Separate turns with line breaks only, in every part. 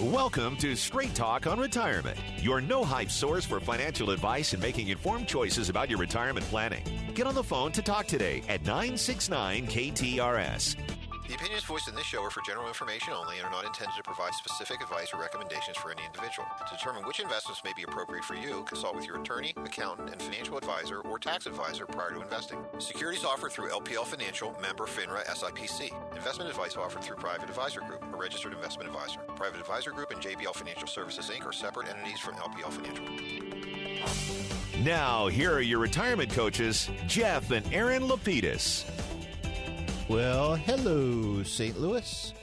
Welcome to Straight Talk on Retirement, your no-hype source for financial advice and making informed choices about your retirement planning. Get on the phone to talk today at 969-KTRS.
The opinions voiced in this show are for general information only and are not intended to provide specific advice or recommendations for any individual. To determine which investments may be appropriate for you, consult with your attorney, accountant, and financial advisor or tax advisor prior to investing. Securities offered through LPL Financial, member FINRA SIPC. Investment advice offered through Private Advisor Group, a registered investment advisor. Private Advisor Group and JBL Financial Services, Inc. are separate entities from LPL Financial.
Now, here are your retirement coaches, Jeff and Aaron Lapidus.
Well, hello, St. Louis,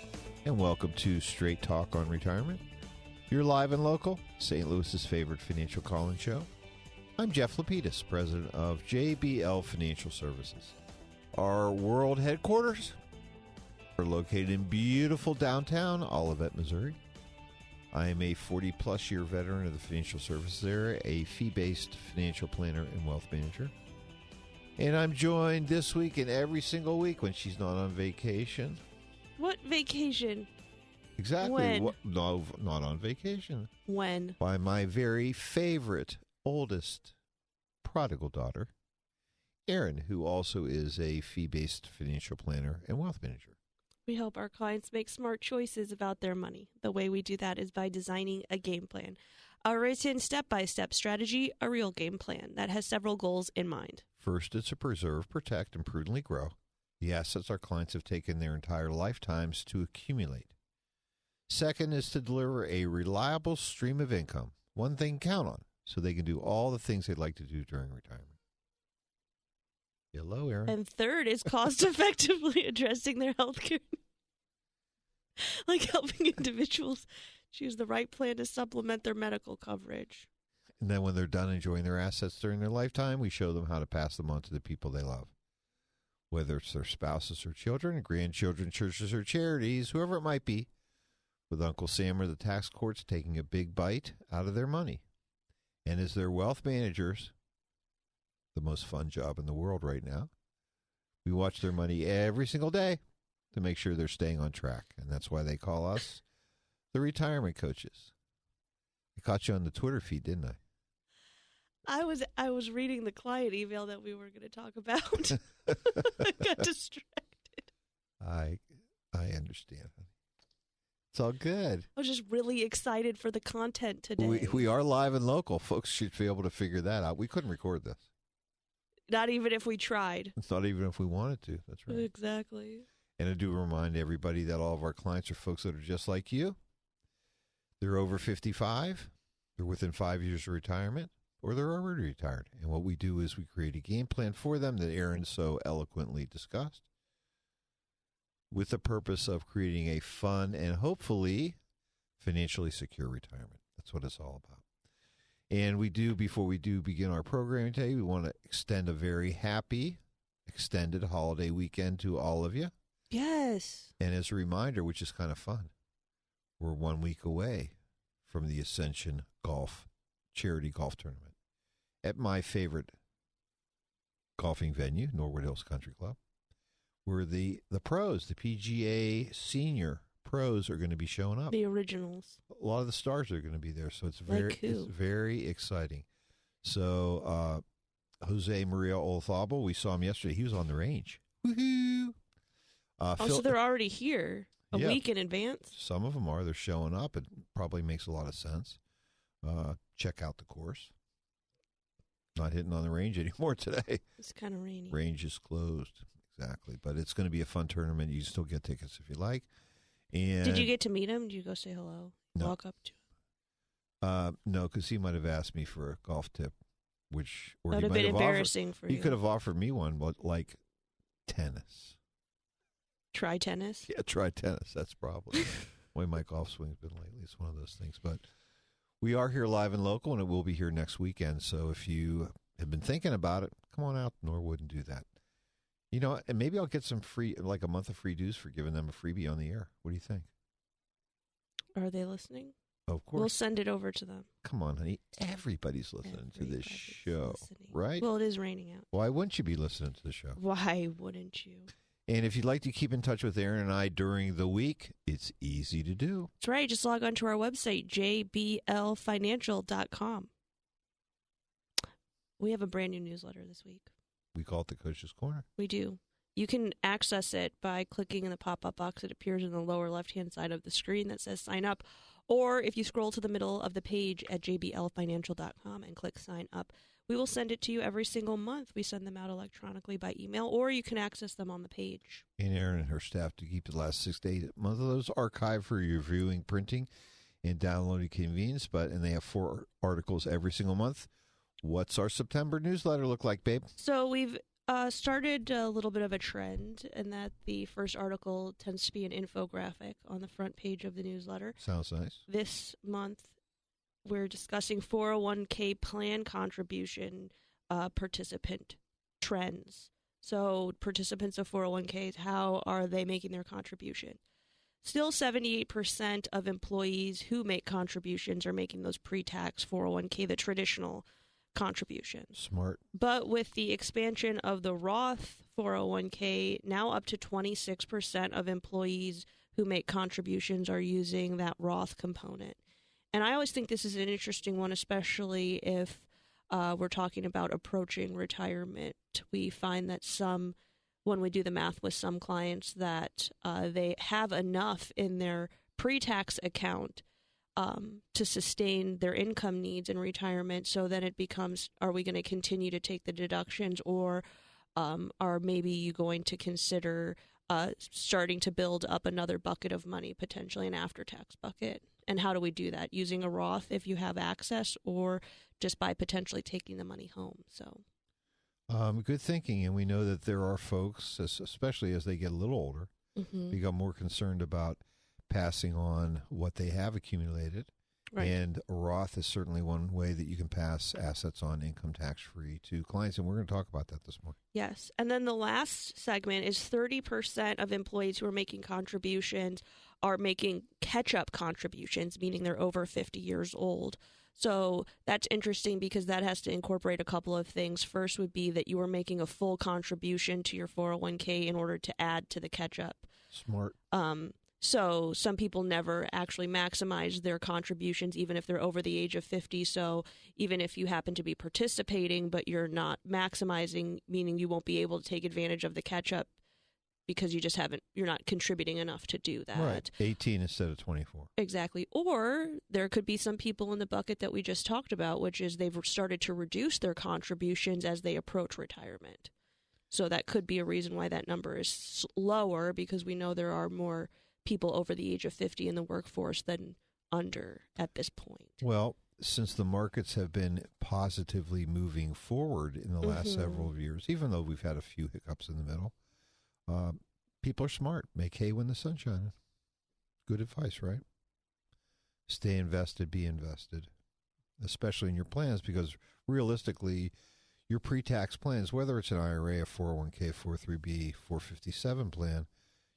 and welcome to Straight Talk on Retirement. You're live and local, St. Louis's favorite financial call-in show. I'm Jeff Lapidus, president of JBL Financial Services. Our world headquarters are located in beautiful downtown Olivet, Missouri. I am a 40-plus year veteran of the financial services area, a fee-based financial planner and wealth manager. And I'm joined this week and every single week when she's not on vacation.
What vacation?
Exactly.
When?
No, not on vacation.
When?
By my very favorite, oldest prodigal daughter, Erin, who also is a fee-based financial planner and wealth manager.
We help our clients make smart choices about their money. The way we do that is by designing a game plan. A written step-by-step strategy, a real game plan that has several goals in mind.
First, it's to preserve, protect, and prudently grow the assets our clients have taken their entire lifetimes to accumulate. Second is to deliver a reliable stream of income, one they can count on, so they can do all the things they'd like to do during retirement. Hello, Aaron.
And third is cost-effectively addressing their health care. Like helping individuals choose the right plan to supplement their medical coverage.
And then when they're done enjoying their assets during their lifetime, we show them how to pass them on to the people they love. Whether it's their spouses or children, grandchildren, churches or charities, whoever it might be, with Uncle Sam or the tax courts taking a big bite out of their money. And as their wealth managers, the most fun job in the world right now, we watch their money every single day to make sure they're staying on track. And that's why they call us the retirement coaches. I caught you on the Twitter feed, didn't I?
I was reading the client email that we were going to talk about. I got distracted.
I understand. It's all good.
I was just really excited for the content today.
We are live and local. Folks should be able to figure that out. We couldn't record this.
Not even if we tried.
It's not even if we wanted to. That's right.
Exactly.
And I do remind everybody that all of our clients are folks that are just like you. They're over 55. They're within 5 years of retirement, or they're already retired. And what we do is we create a game plan for them that Aaron so eloquently discussed, with the purpose of creating a fun and hopefully financially secure retirement. That's what it's all about. And we do, before we do begin our program today, we want to extend a very happy extended holiday weekend to all of you.
Yes.
And as a reminder, which is kind of fun, we're 1 week away from the Ascension Golf Charity Golf Tournament at my favorite golfing venue, Norwood Hills Country Club, where the pros, the PGA senior pros, are going to be showing up.
The originals.
A lot of the stars are going to be there, so it's
It's
very exciting. So Jose Maria Olazabal, we saw him yesterday. He was on the range. Woohoo!
So they're already here a week in advance?
Some of them are. They're showing up. It probably makes a lot of sense. Check out the course. Not hitting on the range anymore today.
It's kind of rainy.
Range is closed. Exactly. But it's going to be a fun tournament. You can still get tickets if you like. And
did you get to meet him? Did you go say hello?
No.
Walk up to him?
No, because he might have asked me for a golf tip, or
that
he
would have
might
been
have
embarrassing for you.
He could have offered me one, but like tennis.
Try tennis?
Yeah, try tennis. That's probably the way my golf swing's been lately. It's one of those things. But we are here live and local, and it will be here next weekend. So if you have been thinking about it, come on out to Norwood and do that. You know, and maybe I'll get some free, like a month of free dues for giving them a freebie on the air. What do you think?
Are they listening?
Of course.
We'll send it over to them.
Come on, honey. Everybody's listening to this show,
listening.
right?
Well, it is raining out.
Why wouldn't you be listening to the show?
Why wouldn't you?
And if you'd like to keep in touch with Aaron and I during the week, it's easy to do.
That's right. Just log on to our website, jblfinancial.com. We have a brand new newsletter this week.
We call it the Coach's Corner.
We do. You can access it by clicking in the pop-up box that appears in the lower left-hand side of the screen that says sign up. Or if you scroll to the middle of the page at jblfinancial.com and click sign up, we will send it to you every single month. We send them out electronically by email, or you can access them on the page.
And Erin and her staff to keep the last 6 to 8 months of those archived for your viewing, printing, and downloading convenience. And they have 4 articles every single month. What's our September newsletter look like, babe?
So we've started a little bit of a trend in that the first article tends to be an infographic on the front page of the newsletter.
Sounds nice.
This month, we're discussing 401k plan contribution participant trends. So participants of 401ks, how are they making their contribution? Still 78% of employees who make contributions are making those pre-tax 401k, the traditional contributions.
Smart.
But with the expansion of the Roth 401k, now up to 26% of employees who make contributions are using that Roth component. And I always think this is an interesting one, especially if we're talking about approaching retirement. We find that when we do the math with some clients, that they have enough in their pre-tax account to sustain their income needs in retirement. So then it becomes, are we going to continue to take the deductions, or are maybe you going to consider starting to build up another bucket of money, potentially an after-tax bucket? And how do we do that? Using a Roth if you have access, or just by potentially taking the money home? So,
good thinking. And we know that there are folks, especially as they get a little older, become more concerned about passing on what they have accumulated. Right. And a Roth is certainly one way that you can pass assets on income tax-free to clients. And we're going to talk about that this morning.
Yes. And then the last segment is 30% of employees who are making contributions are making catch-up contributions, meaning they're over 50 years old. So that's interesting because that has to incorporate a couple of things. First would be that you are making a full contribution to your 401k in order to add to the catch-up.
Smart.
So some people never actually maximize their contributions, even if they're over the age of 50. So even if you happen to be participating, but you're not maximizing, meaning you won't be able to take advantage of the catch-up because you're not contributing enough to do that.
Right, 18 instead of 24.
Exactly. Or there could be some people in the bucket that we just talked about, which is they've started to reduce their contributions as they approach retirement. So that could be a reason why that number is lower, because we know there are more people over the age of 50 in the workforce than under at this point.
Well, since the markets have been positively moving forward in the last several years, even though we've had a few hiccups in the middle, people are smart. Make hay when the sun's shining. Good advice, right? Stay invested, be invested, especially in your plans, because realistically, your pre-tax plans, whether it's an IRA, a 401k, 403b, 457 plan,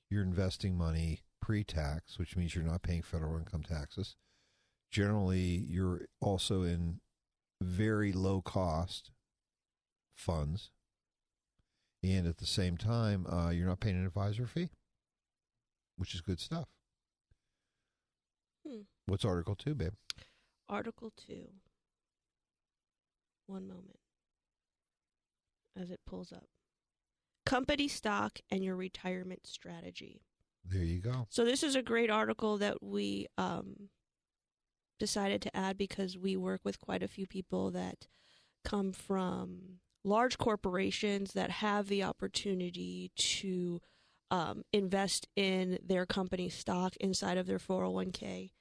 you're investing money pre-tax, which means you're not paying federal income taxes. Generally, you're also in very low-cost funds. And at the same time, you're not paying an advisor fee, which is good stuff. What's Article 2, babe?
Article 2. One moment as it pulls up. Company stock and your retirement strategy.
There you go.
So this is a great article that we decided to add because we work with quite a few people that come from large corporations that have the opportunity to invest in their company stock inside of their 401k.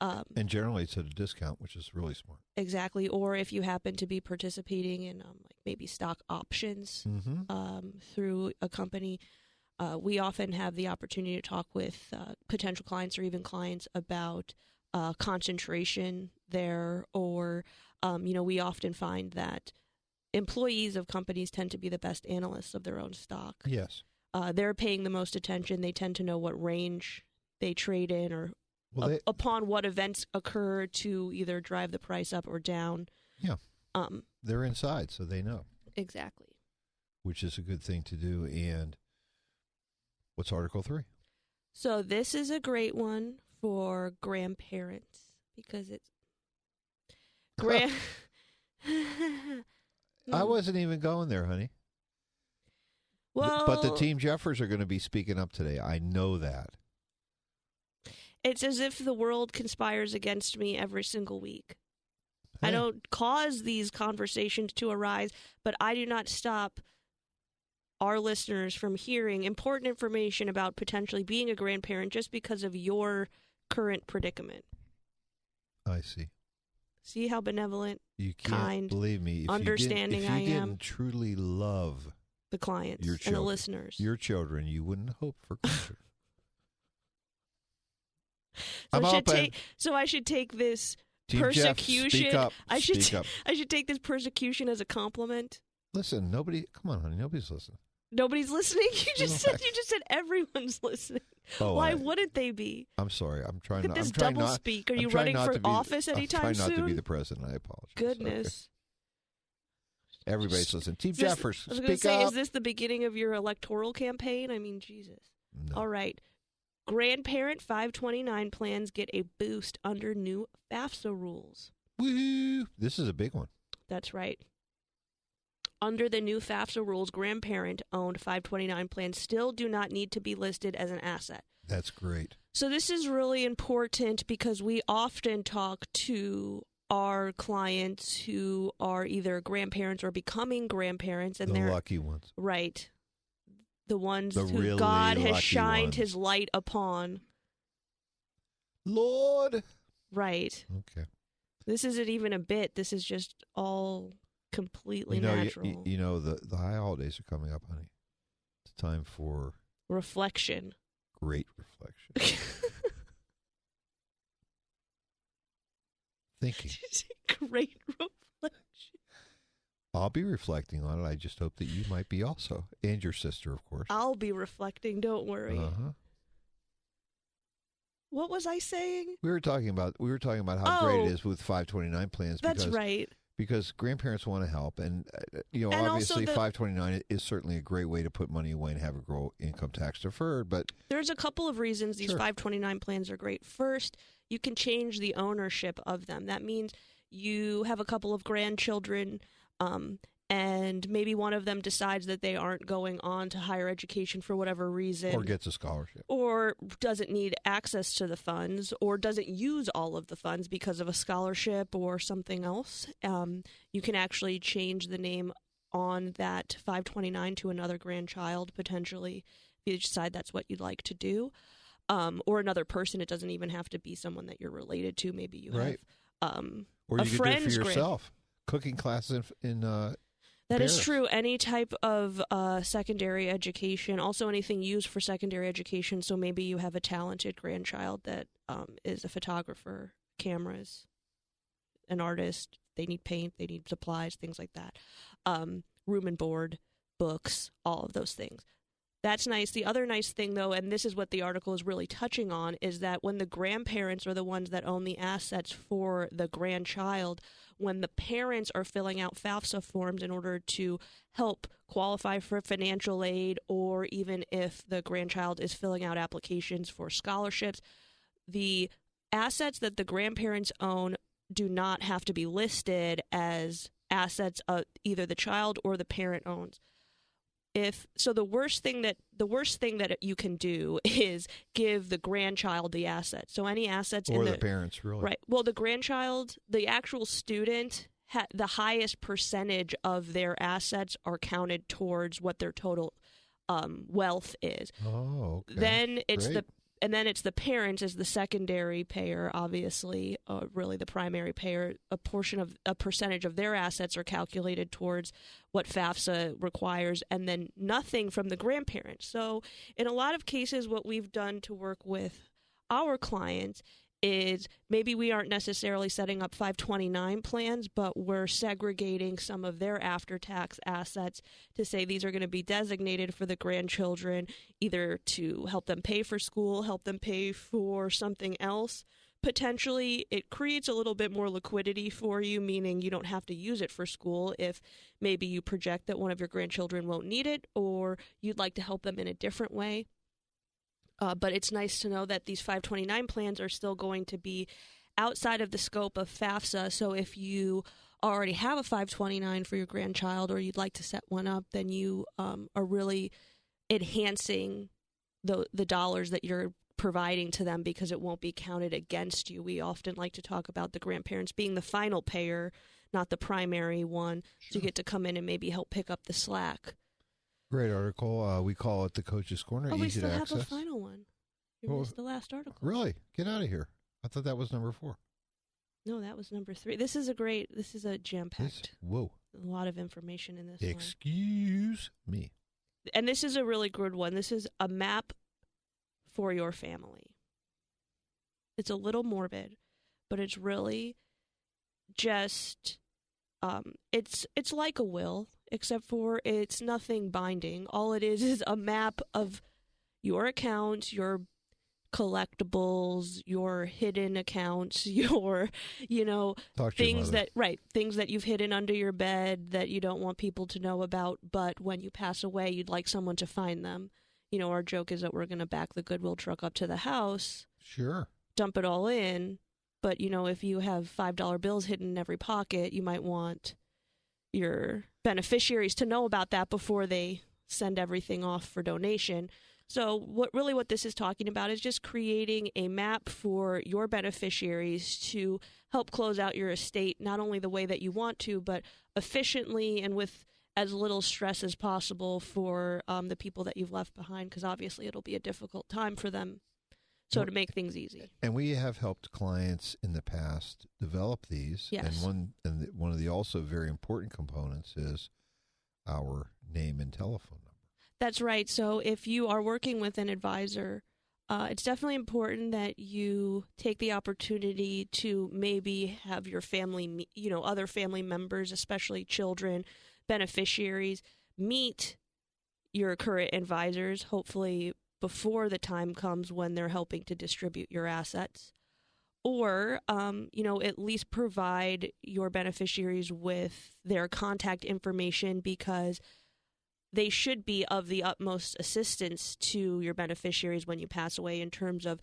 And generally it's at a discount, which is really smart.
Exactly. Or if you happen to be participating in like maybe stock options through a company, we often have the opportunity to talk with potential clients or even clients about concentration there. Or, we often find that employees of companies tend to be the best analysts of their own stock.
Yes.
They're paying the most attention. They tend to know what range they trade in, or upon what events occur to either drive the price up or down.
Yeah. They're inside, so they know.
Exactly.
Which is a good thing to do. And What's Article 3?
So this is a great one for grandparents because it's
I wasn't even going there, honey.
Well,
But the Team Jeffers are going to be speaking up today. I know that.
it's as if the world conspires against me every single week. I
Hey.
don't cause these conversations to arise, but I do not stop our listeners from hearing important information about potentially being a grandparent just because of your current predicament.
I see.
See how benevolent
You can't
Kind,
believe me. If
understanding
you didn't,
I
if you
am.
didn't truly love
the clients
your
and the
children,
listeners.
your children, you wouldn't hope for grandchildren.
So I should take this
Team
persecution.
Jeff, speak up.
I should
Speak up.
I should take this persecution as a compliment.
Listen, come on, honey, nobody's listening.
Nobody's listening. You just said everyone's listening.
Oh,
Why wouldn't they be?
I'm sorry. I'm trying.
Look at this
I'm trying
double
not,
speak. Are
I'm
you
trying
running
not
for
to be-
office anytime
I'm trying not to be
soon?
the president. I apologize.
Goodness.
Okay. Everybody's listening. Team
Is this-
Jeffers,
I was going to
speak
say,
up.
is this the beginning of your electoral campaign? I mean, Jesus.
No.
All right. Grandparent 529 plans get a boost under new FAFSA rules.
Woo! This is a big one.
That's right. Under the new FAFSA rules, grandparent-owned 529 plans still do not need to be listed as an asset.
That's great.
So this is really important because we often talk to our clients who are either grandparents or becoming grandparents, and
The
they're
lucky ones.
right. The ones
The
who
really
God has
lucky
shined
ones.
his light upon.
Lord.
Right.
Okay.
This isn't even a bit. This is just all completely natural.
You know, the high holidays are coming up, honey. It's time for
Reflection.
great reflection. Thinking.
Great reflection.
I'll be reflecting on it. I just hope that you might be also. And your sister, of course.
I'll be reflecting. Don't worry.
Uh-huh.
What was I saying?
We were talking about how great it is with 529 plans.
That's right.
Because grandparents want to help, and
And
obviously
also
529 is certainly a great way to put money away and have it grow income tax deferred. But
There's a couple of reasons these
Sure.
529 plans are great. First, you can change the ownership of them. That means you have a couple of grandchildren, and maybe one of them decides that they aren't going on to higher education for whatever reason.
or gets a scholarship.
Or doesn't need access to the funds, or doesn't use all of the funds because of a scholarship or something else. You can actually change the name on that 529 to another grandchild, potentially, if you decide that's what you'd like to do. Or another person. It doesn't even have to be someone that you're related to. Maybe you
Right.
have
Or
a
you could do it
friend's
for yourself. Cooking classes in
That is
Paris.
true. Any type of secondary education, also anything used for secondary education. So maybe you have a talented grandchild that is a photographer, cameras, an artist. They need paint, they need supplies, things like that. Room and board, books, all of those things. That's nice. The other nice thing, though, and this is what the article is really touching on, is that when the grandparents are the ones that own the assets for the grandchild, when the parents are filling out FAFSA forms in order to help qualify for financial aid, or even if the grandchild is filling out applications for scholarships, the assets that the grandparents own do not have to be listed as assets either the child or the parent owns. The worst thing that you can do is give the grandchild the assets. So any assets
or
in
the parents, really.
right. Well, the grandchild, the actual student, the highest percentage of their assets are counted towards what their total wealth is.
Oh, okay.
Then it's
Great.
it's the parents as the secondary payer, obviously, really the primary payer. A percentage of their assets are calculated towards what FAFSA requires, and then nothing from the grandparents. So in a lot of cases, what we've done to work with our clients is maybe we aren't necessarily setting up 529 plans, but we're segregating some of their after-tax assets to say these are going to be designated for the grandchildren, either to help them pay for school, help them pay for something else. Potentially, it creates a little bit more liquidity for you, meaning you don't have to use it for school if maybe you project that one of your grandchildren won't need it, or you'd like to help them in a different way. But it's nice to know that these 529 plans are still going to be outside of the scope of FAFSA. So if you already have a 529 for your grandchild or you'd like to set one up, then you are really enhancing the dollars that you're providing to them because it won't be counted against you. We often like to talk about the grandparents being the final payer, not the primary one.
Sure.
So you get to come in and maybe help pick up the slack.
Great article. We call it the Coach's Corner.
Oh, we
easy
still
to
have
access.
a final one. You
Well,
missed the last article.
Really? Get out of here. I thought that was number 4.
No, that was number 3. This is a jam-packed.
Whoa.
A lot of information in this one.
Excuse me.
And this is a really good one. This is a map for your family. It's a little morbid, but it's really just it's like a will, except for it's nothing binding. All it is a map of your accounts, your collectibles, your hidden accounts, your
Talk to your
things
mother.
things that you've hidden under your bed that you don't want people to know about, but when you pass away you'd like someone to find them. Our joke is that we're going to back the Goodwill truck up to the house,
Sure.
dump it all in, but if you have $5 bills hidden in every pocket, you might want your beneficiaries to know about that before they send everything off for donation. So what this is talking about is just creating a map for your beneficiaries to help close out your estate, not only the way that you want to, but efficiently and with as little stress as possible for the people that you've left behind, because obviously it'll be a difficult time for them. So to make things easy.
And we have helped clients in the past develop these.
Yes.
And one of the also very important components is our name and telephone number.
That's right. So if you are working with an advisor, it's definitely important that you take the opportunity to maybe have your family, other family members, especially children, beneficiaries, meet your current advisors, hopefully before the time comes when they're helping to distribute your assets. Or, at least provide your beneficiaries with their contact information, because they should be of the utmost assistance to your beneficiaries when you pass away in terms of,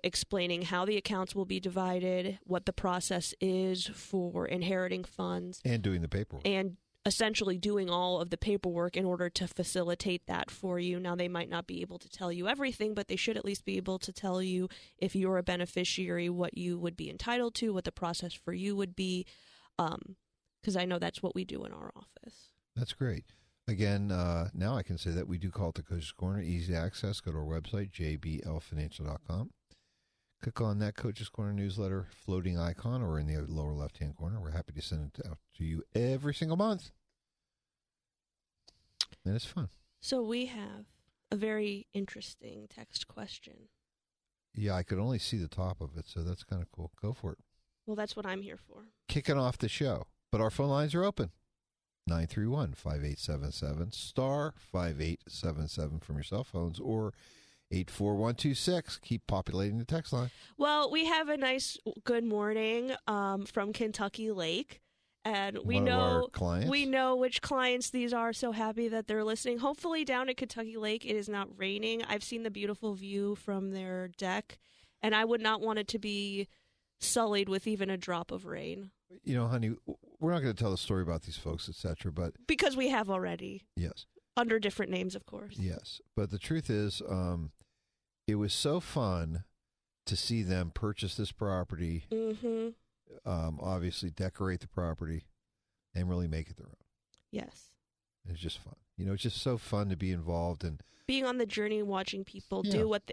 explaining how the accounts will be divided, what the process is for inheriting funds.
And doing the paperwork.
And essentially doing all of the paperwork in order to facilitate that for you. Now, they might not be able to tell you everything, but they should at least be able to tell you, if you're a beneficiary, what you would be entitled to, what the process for you would be, because I know that's what we do in our office.
That's great. Again, now I can say that we do call it the Coach's Corner. Easy access. Go to our website, jblfinancial.com. Click on that Coach's Corner newsletter floating icon or in the lower left-hand corner. We're happy to send it out to you every single month. And it's fun.
So we have a very interesting text question.
Yeah, I could only see the top of it, so that's kind of cool. Go for it.
Well, that's what I'm here for.
Kicking off the show. But our phone lines are open. 931-5877, star 5877 from your cell phones, or 84126. Keep populating the text line.
Well, we have a nice good morning from Kentucky Lake, and we
One of our
know
clients.
we know which clients these are. So happy that they're listening. Hopefully, down at Kentucky Lake, it is not raining. I've seen the beautiful view from their deck, and I would not want it to be sullied with even a drop of rain.
Honey, we're not going to tell the story about these folks, etc., but
Because we have already,
yes.
under different names, of course.
Yes, but the truth is, it was so fun to see them purchase this property,
Mm-hmm.
obviously decorate the property, and really make it their own.
Yes.
It's just fun. It's just so fun to be involved in.
Being on the journey and watching people
Yeah.
do what,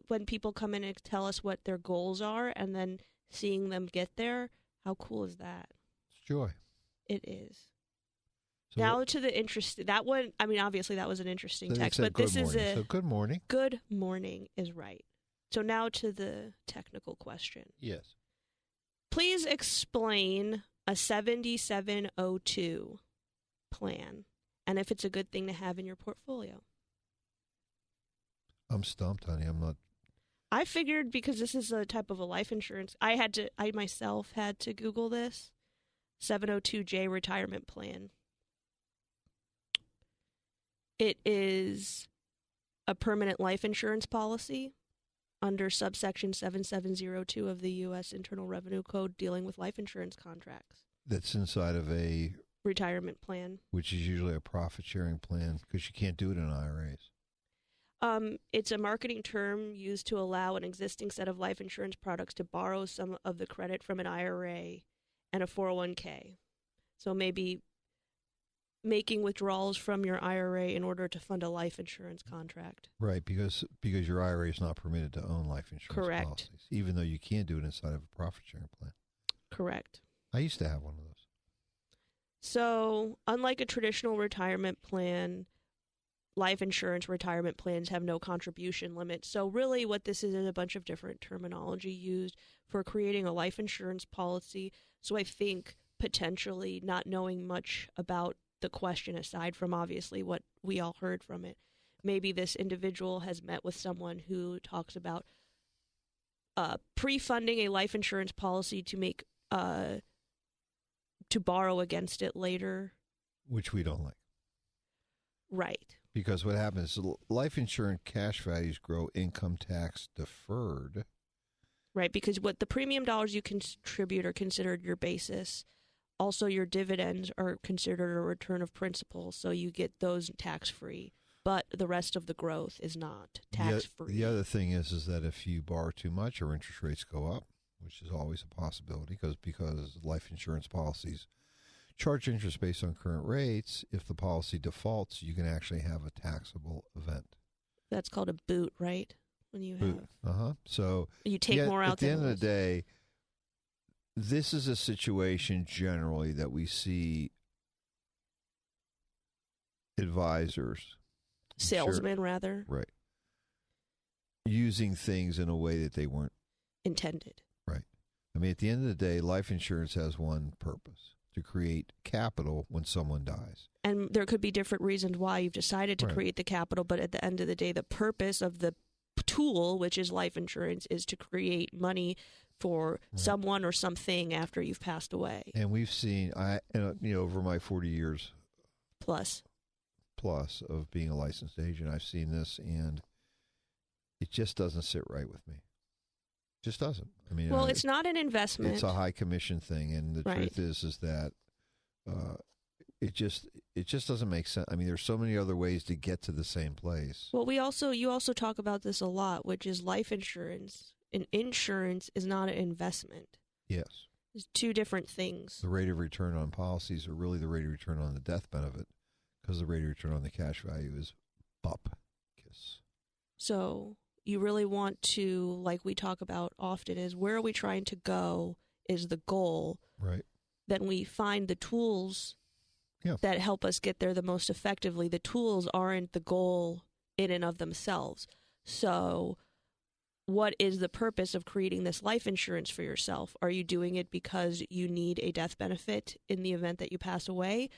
when people come in and tell us what their goals are and then seeing them get there, how cool is that?
It's joy.
It is.
So
Now to the interest. That one, I mean, obviously that was an interesting
so they
text,
said
but this
good
is
morning.
a
So good morning.
good morning is right. So now to the technical question.
Yes.
Please explain a 7702 plan and if it's a good thing to have in your portfolio.
I'm stumped, honey. I'm not.
I figured because this is a type of a life insurance, I myself had to Google this 702J retirement plan. It is a permanent life insurance policy under subsection 7702 of the U.S. Internal Revenue Code dealing with life insurance contracts.
That's inside of a
retirement plan.
Which is usually a profit-sharing plan because you can't do it in IRAs.
It's a marketing term used to allow an existing set of life insurance products to borrow some of the credit from an IRA and a 401k. So maybe making withdrawals from your IRA in order to fund a life insurance contract.
Right, because your IRA is not permitted to own life insurance
Correct.
policies, even though you can do it inside of a profit-sharing plan.
Correct.
I used to have one of those.
So, unlike a traditional retirement plan, life insurance retirement plans have no contribution limit. So really what this is a bunch of different terminology used for creating a life insurance policy. So I think potentially not knowing much about the question, aside from obviously what we all heard from it, maybe this individual has met with someone who talks about pre-funding a life insurance policy to make to borrow against it later.
Which we don't like.
Right.
Because what happens is life insurance cash values grow income tax deferred.
Right, because what the premium dollars you contribute are considered your basis. Also, your dividends are considered a return of principal, so you get those tax-free. But the rest of the growth is not tax-free.
The other thing is that if you borrow too much or interest rates go up, which is always a possibility because life insurance policies charge interest based on current rates, if the policy defaults, you can actually have a taxable event.
That's called a boot, right? When you have
So
you take more out.
At the end of the day, this is a situation generally that we see advisors,
salesmen rather,
right, using things in a way that they weren't
intended.
Right. I mean, at the end of the day, life insurance has one purpose: to create capital when someone dies.
And there could be different reasons why you've decided to
Right.
create the capital, but at the end of the day, the purpose of the tool, which is life insurance, is to create money for someone or something after you've passed away.
And we've seen, over my 40 years
plus
of being a licensed agent, I've seen this, and it just doesn't sit right with me. It just doesn't. I mean,
well, it's not an investment.
It's a high commission thing, and the
Right.
truth is that it just doesn't make sense. I mean, there's so many other ways to get to the same place.
Well, you also talk about this a lot, which is life insurance. And insurance is not an investment.
Yes.
It's two different things.
The rate of return on policies are really the rate of return on the death benefit, because the rate of return on the cash value is bupkis.
So you really want to, like we talk about often, is where are we trying to go is the goal.
Right.
Then we find the tools that help us get there the most effectively. The tools aren't the goal in and of themselves. So what is the purpose of creating this life insurance for yourself? Are you doing it because you need a death benefit in the event that you pass away?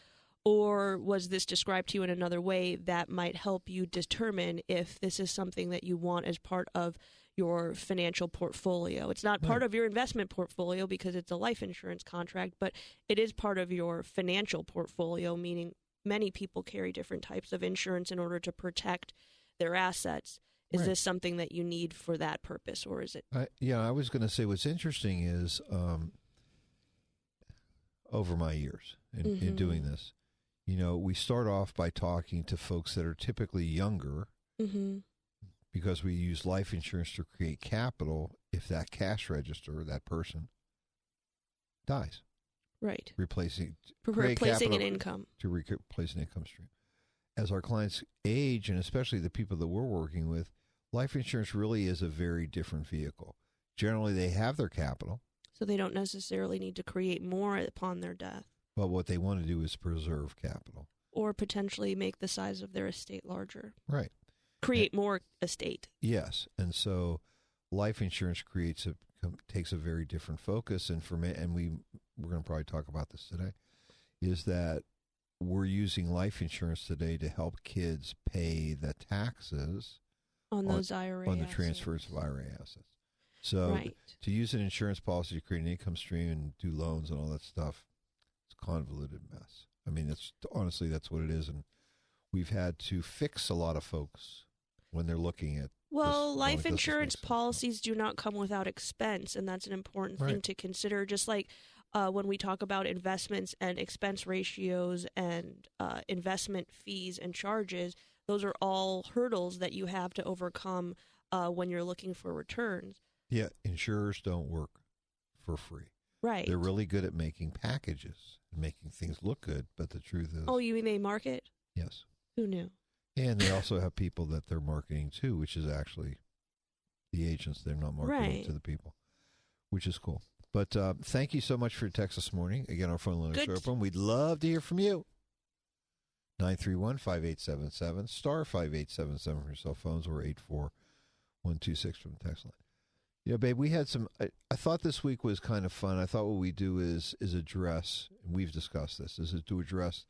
Or was this described to you in another way that might help you determine if this is something that you want as part of your financial portfolio? It's not part of your investment portfolio because it's a life insurance contract, but it is part of your financial portfolio, meaning many people carry different types of insurance in order to protect their assets. Is this something that you need for that purpose, or is it?
I was going to say what's interesting is over my years in doing this, we start off by talking to folks that are typically younger because we use life insurance to create capital if that cash register, that person, dies.
Right.
Replacing
an income.
To replace an income stream. As our clients age, and especially the people that we're working with, life insurance really is a very different vehicle. Generally, they have their capital.
So they don't necessarily need to create more upon their death.
But what they want to do is preserve capital.
Or potentially make the size of their estate larger.
Right.
Create more estate.
Yes. And so life insurance takes a very different focus. And for me, and we're going to probably talk about this today, is that we're using life insurance today to help kids pay the taxes
on those IRA
on the transfers of IRA assets. So to use an insurance policy to create an income stream and do loans and all that stuff, it's a convoluted mess. I mean, that's what it is. And we've had to fix a lot of folks when they're looking at.
Well,
this,
life
this makes
insurance
sense.
policies do not come without expense, and that's an important thing
Right.
to consider. Just like when we talk about investments and expense ratios and investment fees and charges, those are all hurdles that you have to overcome when you're looking for returns.
Yeah, insurers don't work for free.
Right.
They're really good at making packages and making things look good, but the truth is,
Oh, you mean they market?
yes.
Who knew?
And they also have people that they're marketing to, which is actually the agents. They're not marketing
Right.
to the people, which is cool. But thank you so much for your text this morning. Again, our phone lines are
Good.
open. We'd love to hear from you. 931-5877, star 5877 for your cell phones, or 84126 from the text line. Yeah, babe, we had some. I thought this week was kind of fun. I thought what we do is address, and we've discussed this, is to address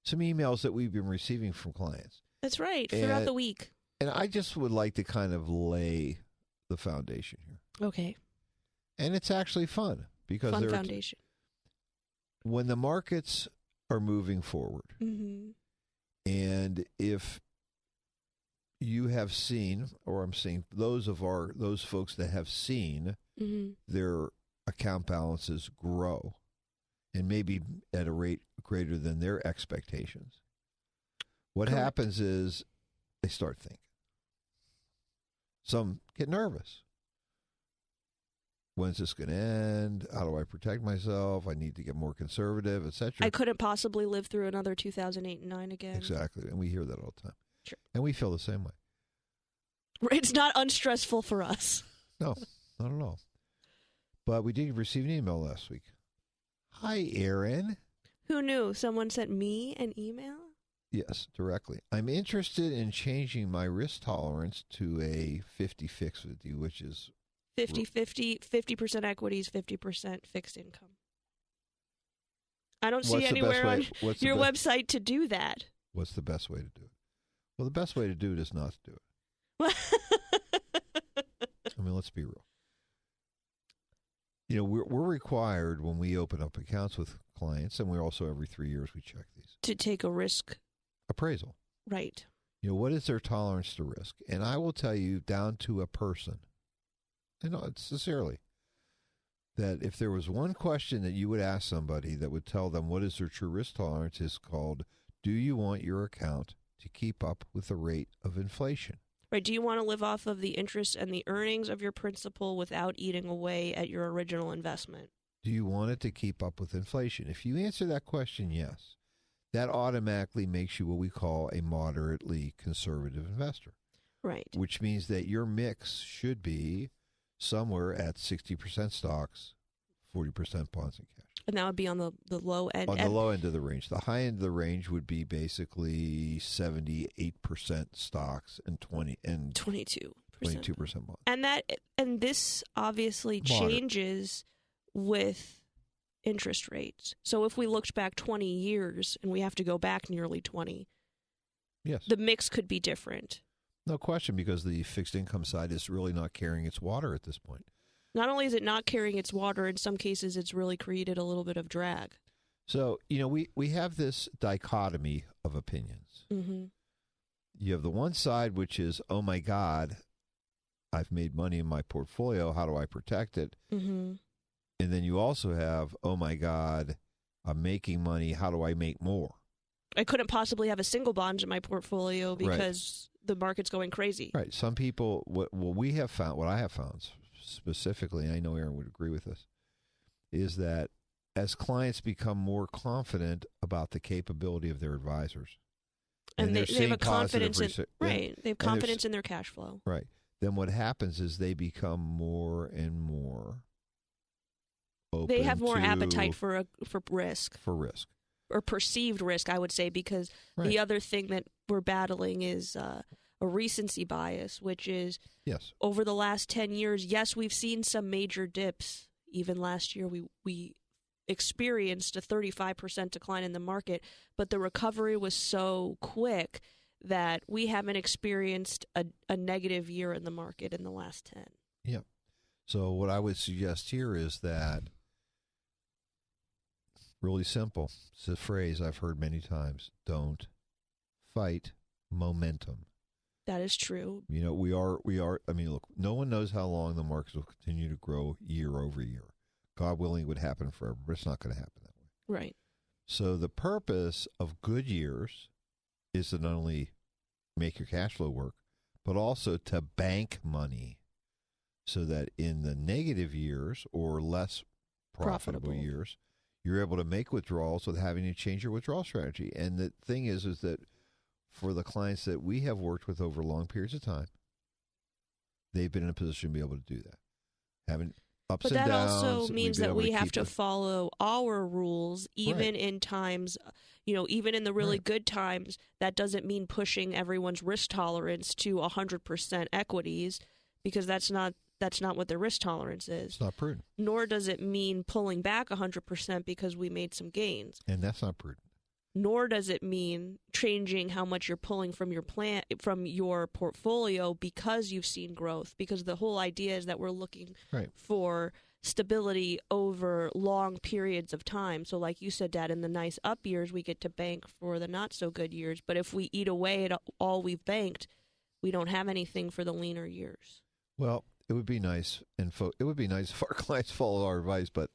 some emails that we've been receiving from clients.
That's right. Throughout
And-
the week.
And I just would like to kind of lay the foundation here.
Okay.
And it's actually fun because
Fun foundation.
when the markets are moving forward,
Mm-hmm.
and if you have seen, or I'm seeing those folks that have seen
Mm-hmm.
their account balances grow, and maybe at a rate greater than their expectations, what
Correct.
happens is they start thinking. Some get nervous. When's this going to end? How do I protect myself? I need to get more conservative, etc.
I couldn't possibly live through another 2008 and 9 again.
Exactly, and we hear that all the time.
Sure.
And we feel the same way.
It's not unstressful for us.
No, not at all. But we did receive an email last week. Hi, Aaron.
Who knew? Someone sent me an email?
Yes, directly. I'm interested in changing my risk tolerance to a 50-50, which is
50-50, 50% equities, 50% fixed income. I don't see
what's the best
anywhere
way-
on
what's the
your
best-
website to do that.
What's the best way to do it? Well, the best way to do it is not to do it. I mean, let's be real. You know, we're required when we open up accounts with clients, and we're also every 3 years we check these.
To take a risk.
Appraisal.
Right.
You know, what is their tolerance to risk? And I will tell you down to a person, and sincerely, that if there was one question that you would ask somebody that would tell them what is their true risk tolerance, is called, do you want your account to keep up with the rate of inflation?
Right. Do you want to live off of the interest and the earnings of your principal without eating away at your original investment?
Do you want it to keep up with inflation? If you answer that question, yes, that automatically makes you what we call a moderately conservative investor,
Right.
which means that your mix should be somewhere at 60% stocks, 40% bonds and cash.
And that would be on the low end.
On the
And-
low end of the range. The high end of the range would be basically 78% stocks and 22%
22%.
bonds.
And this obviously
Moderate.
changes with interest rates. So if we looked back 20 years, and we have to go back nearly 20,
Yes.
the mix could be different.
No question, because the fixed income side is really not carrying its water at this point.
Not only is it not carrying its water, in some cases it's really created a little bit of drag.
So, you know, we have this dichotomy of opinions.
Mm-hmm.
You have the one side, which is, oh my God, I've made money in my portfolio. How do I protect it?
Mm-hmm.
And then you also have, oh my God, I'm making money. How do I make more?
I couldn't possibly have a single bond in my portfolio because the market's going crazy.
Right. Some people, what we have found, what I have found specifically, and I know Aaron would agree with this, is that as clients become more confident about the capability of their advisors,
And
they're
they have
seeing
a confidence in,
positive
right. They have
and there's-
confidence in their cash flow.
right, then what happens is they become more and more open
They have more
to-
appetite for risk.
for risk.
Or perceived risk, I would say, because
Right.
the other thing that we're battling is a recency bias, which is
Yes.
over the last 10 years, yes, we've seen some major dips. Even last year, we experienced a 35% decline in the market, but the recovery was so quick that we haven't experienced a negative year in the market in the last 10.
Yep. So what I would suggest here is that, really simple. It's a phrase I've heard many times. Don't fight momentum.
That is true.
You know, we are. I mean, look, no one knows how long the markets will continue to grow year over year. God willing, it would happen forever, but it's not going to happen that way.
Right.
So the purpose of good years is to not only make your cash flow work, but also to bank money so that in the negative years or less profitable years, you're able to make withdrawals without having to change your withdrawal strategy. And the thing is that for the clients that we have worked with over long periods of time, they've been in a position to be able to do that. Having ups
But
and
that
downs.
also means that we have to
keep
follow our rules, even
Right.
in times, even in the really
Right.
good times. That doesn't mean pushing everyone's risk tolerance to 100% equities, because that's not what their risk tolerance is.
It's not prudent.
Nor does it mean pulling back 100% because we made some gains.
And that's not prudent.
Nor does it mean changing how much you're pulling from your portfolio because you've seen growth. Because the whole idea is that we're looking
Right.
for stability over long periods of time. So like you said, Dad, in the nice up years, we get to bank for the not so good years. But if we eat away at all we've banked, we don't have anything for the leaner years.
Well, it would be nice, it would be nice if our clients followed our advice, but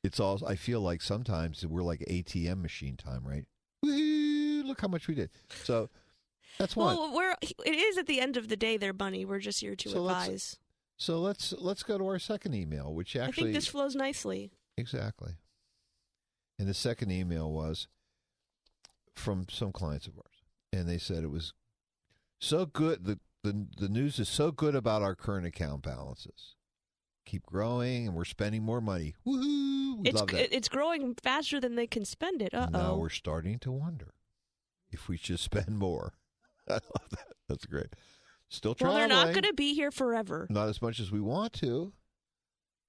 it's all. I feel like sometimes we're like ATM machine time, right? Woo-hoo, look how much we did. So that's one.
Well, it is at the end of the day, there, Bunny. We're just here to advise.
So let's go to our second email, which actually
I think this flows nicely.
Exactly. And the second email was from some clients of ours, and they said it was so good. The news is so good about our current account balances. Keep growing, and we're spending more money. Woohoo! We love that.
It's growing faster than they can spend it.
Now we're starting to wonder if we should spend more. I love that. That's great. Still traveling.
Well, they're not going to be here forever.
Not as much as we want to,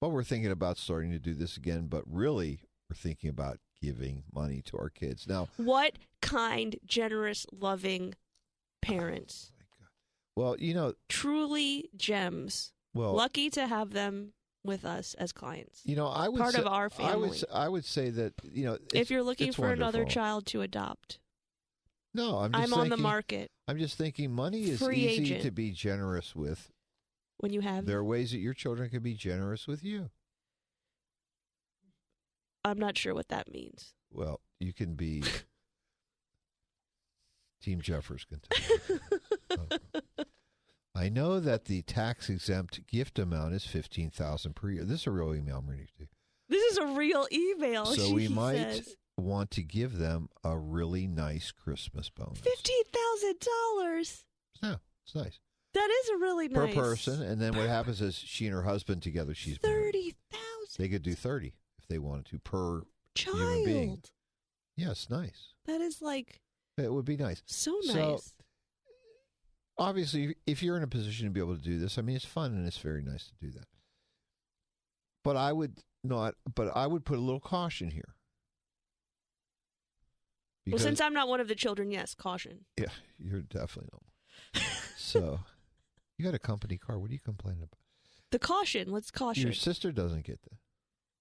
but we're thinking about starting to do this again. But really, we're thinking about giving money to our kids. Now,
what kind, generous, loving parents.
Oh my God. Well,
truly gems.
Well,
lucky to have them with us as clients.
I would
part
say,
of our family.
I would say that
if you're looking for
wonderful.
another child to adopt,
no,
I'm on the market.
I'm just thinking money is
Free
easy
agent.
to be generous with.
When you have,
there are ways that your children can be generous with you.
I'm not sure what that means.
Well, you can be. Team Jeffers can tell you. Oh. I know that the tax-exempt gift amount is $15,000 per year. This is a real email I'm reading to you.
This is a real email.
So we might want to give them a really nice Christmas bonus.
$15,000.
Yeah, it's nice.
That is a really nice.
Per person, and then what happens is she and her husband together, she's
$30,000.
They could do 30 if they wanted to per
child.
Human being. Yeah, it's nice.
That is like.
It would be nice.
So nice.
So, obviously, if you're in a position to be able to do this, I mean, it's fun and it's very nice to do that. But I would not. But I would put a little caution here.
Well, since I'm not one of the children, yes, caution.
Yeah, you're definitely not. So, you got a company car. What are you complaining about?
The caution. Let's caution.
Your sister doesn't get that.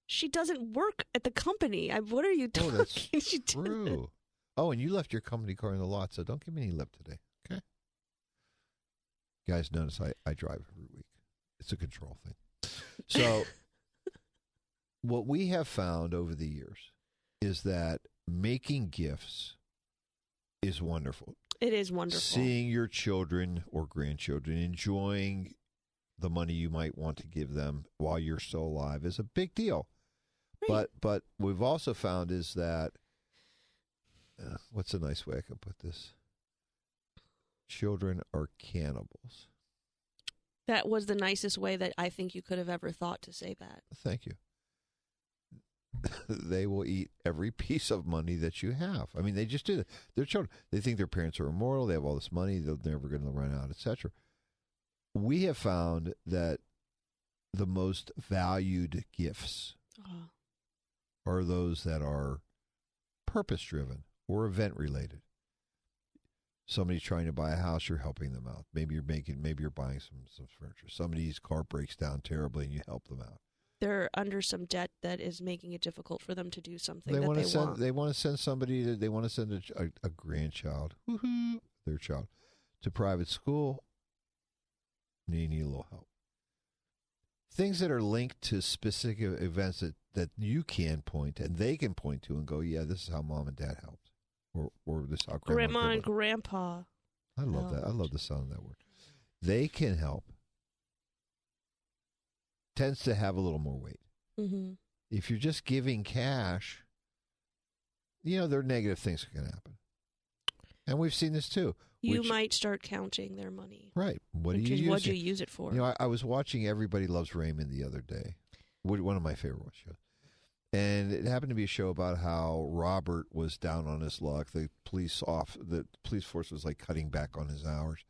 She doesn't work at the company. What are you talking?
Oh, that's true. Oh, and you left your company car in the lot, so don't give me any lip today, okay? You guys notice I drive every week. It's a control thing. So, what we have found over the years is that making gifts is wonderful.
It is wonderful.
Seeing your children or grandchildren enjoying the money you might want to give them while you're still alive is a big deal. Right. But we've also found is that what's a nice way I can put this? Children are cannibals.
That was the nicest way that I think you could have ever thought to say that.
Thank you. They will eat every piece of money that you have. I mean, they just do that. They're children. They think their parents are immortal. They have all this money. They're never going to run out, etc. We have found that the most valued gifts are those that are purpose-driven or event-related. Somebody's trying to buy a house, you're helping them out. Maybe you're buying some furniture. Somebody's car breaks down terribly, and you help them out.
They're under some debt that is making it difficult for them to do something they want.
They want to send somebody. They want to send a grandchild, their child, to private school, you need a little help. Things that are linked to specific events that you can point and they can point to and go, yeah, this is how mom and dad helped. Or this is how
grandma and grandpa.
I love that. I love the sound of that word. They can help. Tends to have a little more weight.
Mm-hmm.
If you're just giving cash, there are negative things that can happen. And we've seen this too.
You might start counting their money.
Right. What do you
use it for?
I was watching Everybody Loves Raymond the other day. One of my favorite shows. And it happened to be a show about how Robert was down on his luck. The police force was like cutting back on his hours.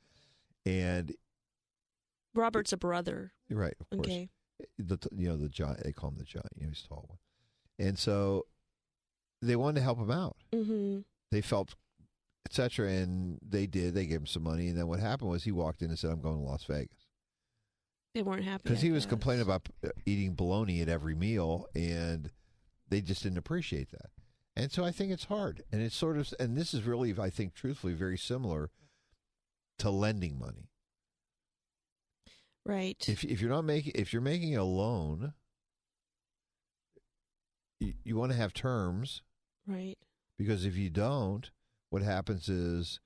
And
Robert's a brother.
Right, of course.
Okay.
The giant, they call him the giant. He's a tall one. And so they wanted to help him out.
Mm-hmm.
They felt, etc. And they did. They gave him some money. And then what happened was he walked in and said, I'm going to Las Vegas.
They weren't happy.
Because he was complaining about eating bologna at every meal, and they just didn't appreciate that. And so I think it's hard. And it's sort of, and this is really, I think, truthfully, very similar to lending money.
Right.
If you're making a loan, you want to have terms.
Right.
Because if you don't, what happens is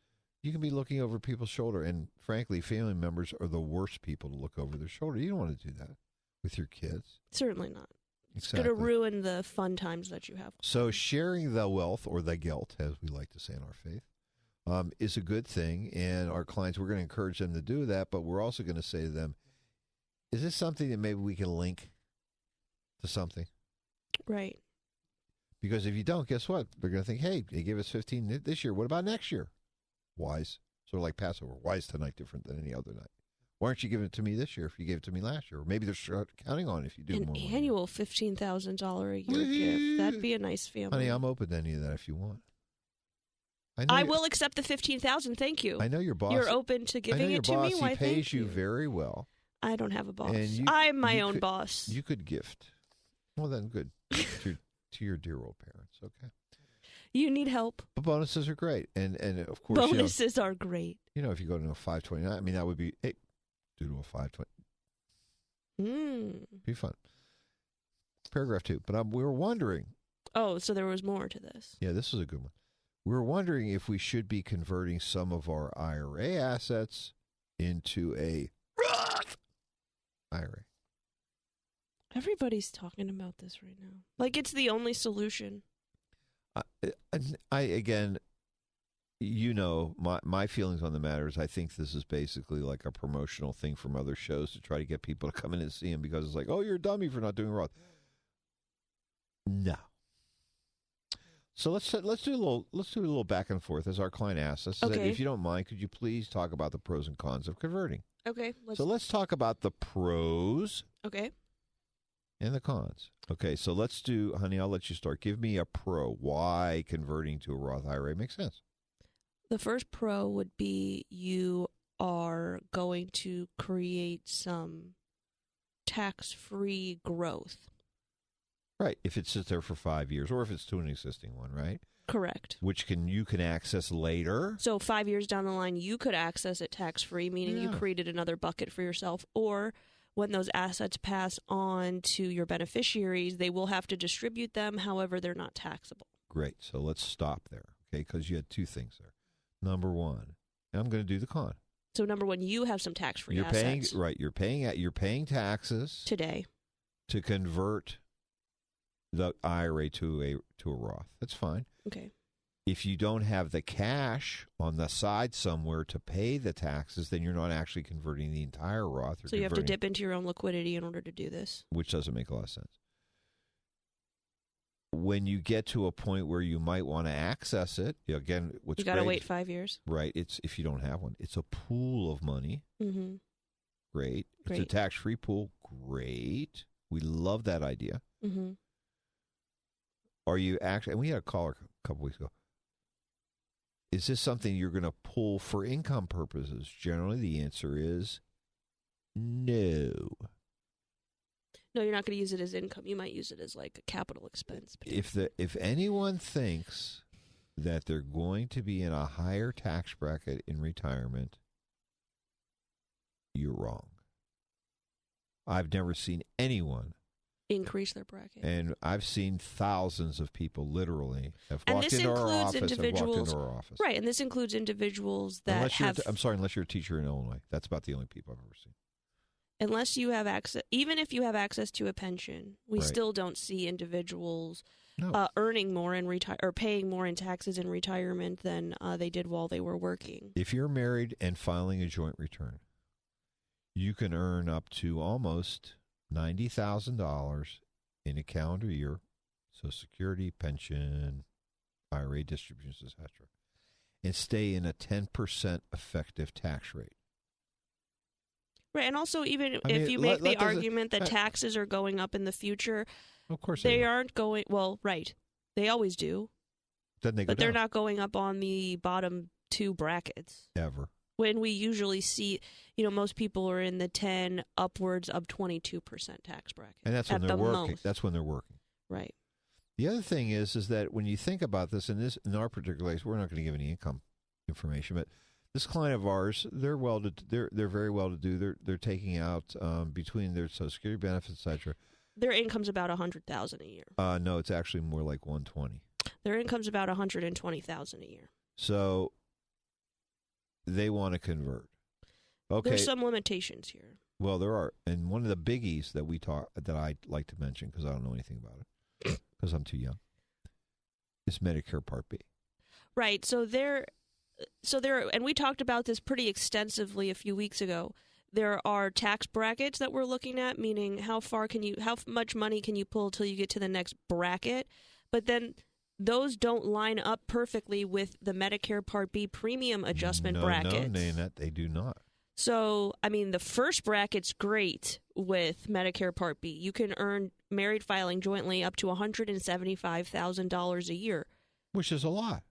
you can be looking over people's shoulder. And frankly, family members are the worst people to look over their shoulder. You don't want to do that with your kids.
Certainly not.
Exactly.
It's going to ruin the fun times that you have.
So sharing the wealth, or the guilt, as we like to say in our faith, is a good thing. And our clients, we're going to encourage them to do that. But we're also going to say to them, is this something that maybe we can link to something?
Right.
Because if you don't, guess what? They're going to think, hey, they gave us 15 this year. What about next year? Wise. Sort of like Passover. Why is tonight different than any other night? Why aren't you giving it to me this year if you gave it to me last year? Or maybe they're counting on it if you do
An
more.
An annual $15,000 a year gift. That'd be a nice family.
Honey, I'm open to any of that if you want.
I will accept the $15,000. Thank you.
I know your boss.
You're open to giving it to me.
Why? He pays you very well.
I don't have a boss.
And
I'm my own boss.
You could gift. Well, then, good. to your dear old parents, okay?
You need help.
But bonuses are great. And of course,
bonuses are great.
If you go to a 529, I mean, that would be, hey, do to a 520. Be fun. Paragraph 2. But we were wondering.
Oh, so there was more to this.
Yeah, this is a good one. We were wondering if we should be converting some of our IRA assets into a Roth IRA.
Everybody's talking about this right now. Like it's the only solution.
Again, my feelings on the matter is I think this is basically like a promotional thing from other shows to try to get people to come in and see him because it's like, oh, you're a dummy for not doing Roth. No. So let's do a little back and forth as our client asks us.
Okay.
If you don't mind, could you please talk about the pros and cons of converting?
Okay.
Let's talk about the pros.
Okay.
And the cons. Okay, so let's do, honey, I'll let you start. Give me a pro. Why converting to a Roth IRA makes sense?
The first pro would be you are going to create some tax-free growth.
Right, if it sits there for 5 years or if it's to an existing one, right?
Correct.
Which you can access later.
So 5 years down the line, you could access it tax-free, meaning you created another bucket for yourself, or when those assets pass on to your beneficiaries, they will have to distribute them. However, they're not taxable.
Great. So let's stop there, okay? Because you had two things there. Number one, and I'm going to do the con.
So number one, you have some tax-free assets.
You're paying taxes
today
to convert the IRA to a Roth. That's fine.
Okay.
If you don't have the cash on the side somewhere to pay the taxes, then you're not actually converting the entire Roth.
So you have to dip into your own liquidity in order to do this. Which
doesn't make a lot of sense. When you get to a point where you might want to access it, again, what's
you got to wait 5 years.
Right. It's if you don't have one. It's a pool of money.
Mm-hmm.
Great. It's a tax-free pool. Great. We love that idea.
Mm-hmm.
Are you actually, and we had a caller a couple weeks ago, is this something you're going to pull for income purposes? Generally, the answer is no.
No, you're not going to use it as income. You might use it as like a capital expense.
If anyone thinks that they're going to be in a higher tax bracket in retirement you're wrong. I've never seen anyone
increase their bracket.
And I've seen thousands of people literally have
And
walked
this
into our
includes
office.
individuals,
office.
Right, and this includes individuals that
unless
have...
unless you're a teacher in Illinois. That's about the only people I've ever seen.
Unless you have access, even if you have access to a pension, we
Right.
still don't see individuals
No.
earning more in or paying more in taxes in retirement than they did while they were working.
If you're married and filing a joint return, you can earn up to almost $90,000 in a calendar year, Social Security, pension, IRA distributions, etc., and stay in a 10% effective tax rate.
Right, and also even
I
if
mean,
you make the
doesn't-
argument that taxes are going up in the future,
Of course
they
are.
aren't going. Well, right, they always do,
Then they go
but they're
down.
not going up on the bottom two brackets.
Ever.
When we usually see, most people are in the 10 upwards of 22% tax bracket.
And that's when
at
they're
the
working.
most.
That's when they're working.
Right.
The other thing is that when you think about this, in our particular case, we're not going to give any income information, but this client of ours, they're very well to do. They're taking out between their Social Security benefits, etc.
Their income's about $100,000 a year.
No, it's actually more like 120.
Their income's about $120,000 a year.
So they want to convert. Okay.
There's some limitations here.
Well, there are, and one of the biggies that I'd like to mention because I don't know anything about it because I'm too young is Medicare Part B.
Right. So there, and we talked about this pretty extensively a few weeks ago. There are tax brackets that we're looking at, meaning how much money can you pull till you get to the next bracket, but then those don't line up perfectly with the Medicare Part B premium adjustment brackets.
No, they do not.
So, the first bracket's great with Medicare Part B. You can earn married filing jointly up to $175,000 a year.
Which is a lot.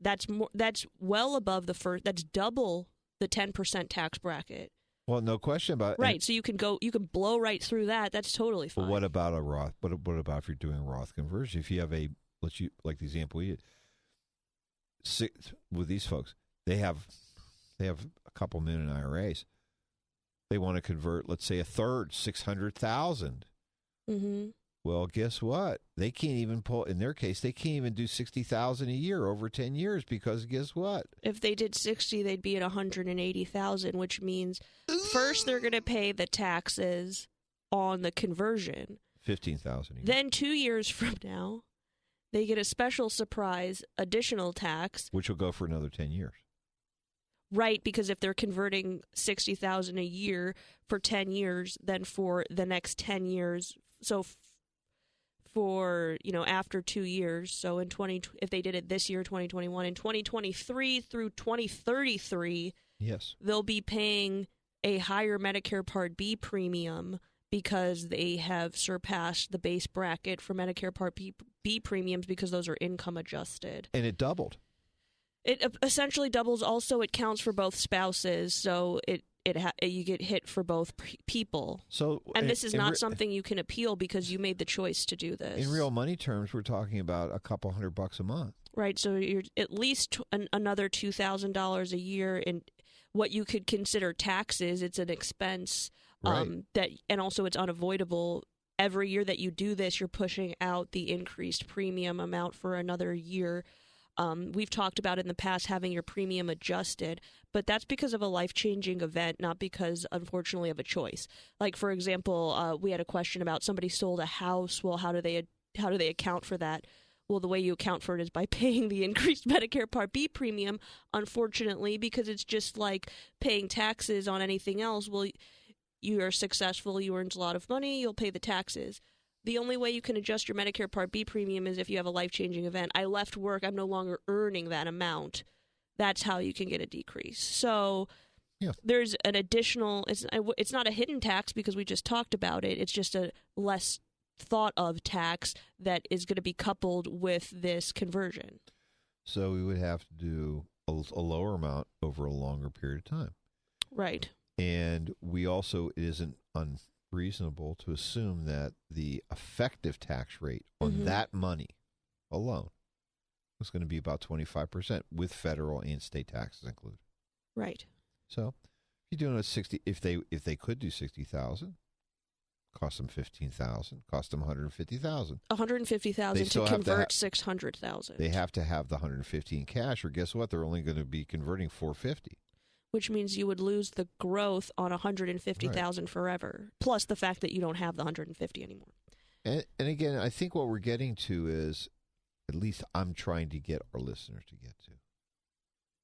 That's well above the first. That's double the 10% tax bracket.
Well, no question about it.
Right. So you can blow right through that. That's totally fine.
But what about a Roth? What about if you're doing a Roth conversion? If you have like the example we did, with these folks, they have a couple million IRAs. They want to convert, let's say, a third, 600,000.
Mm-hmm.
Well, guess what? They can't even pull. In their case, they can't even do 60,000 a year over 10 years because guess what?
If they did 60, they'd be at 180,000, which means first they're going to pay the taxes on the conversion.
15,000 a year.
Then 2 years from now, they get a special surprise additional tax.
Which will go for another 10 years.
Right, because if they're converting 60,000 a year for 10 years, then for the next 10 years, so for, after 2 years, so if they did it this year, 2021, in 2023 through 2033,
yes,
they'll be paying a higher Medicare Part B premium because they have surpassed the base bracket for Medicare Part B premiums because those are income adjusted.
and it doubled.
It essentially doubles. Also, it counts for both spouses, so you get hit for both people.
So,
and this is not something you can appeal because you made the choice to do this.
In real money terms, we're talking about a couple $100 a month.
Right. So you're at least another $2,000 a year in what you could consider taxes. It's an expense
Right.
and also it's unavoidable. Every year that you do this, you're pushing out the increased premium amount for another year. We've talked about in the past having your premium adjusted, but that's because of a life-changing event, not because, unfortunately, of a choice. Like, for example, we had a question about somebody sold a house. Well, how do they account for that? Well, the way you account for it is by paying the increased Medicare Part B premium, unfortunately, because it's just like paying taxes on anything else. Well, you are successful, you earned a lot of money, you'll pay the taxes. The only way you can adjust your Medicare Part B premium is if you have a life-changing event. I left work, I'm no longer earning that amount. That's how you can get a decrease. So there's an additional, it's not a hidden tax because we just talked about it. It's just a less thought of tax that is going to be coupled with this conversion.
So we would have to do a lower amount over a longer period of time.
Right.
And it isn't unreasonable to assume that the effective tax rate on that money alone was going to be about 25% with federal and state taxes included.
Right.
So You're doing a 60. If they could do 60,000, cost them 15,000, cost them 150,000.
150,000 to convert 600,000.
They have to have the 150 in cash, or guess what? They're only going to be converting 450.
Which means you would lose the growth on 150,000 forever, plus the fact that you don't have the 150 anymore.
And again, I think what we're getting to is, at least I'm trying to get our listeners to get to.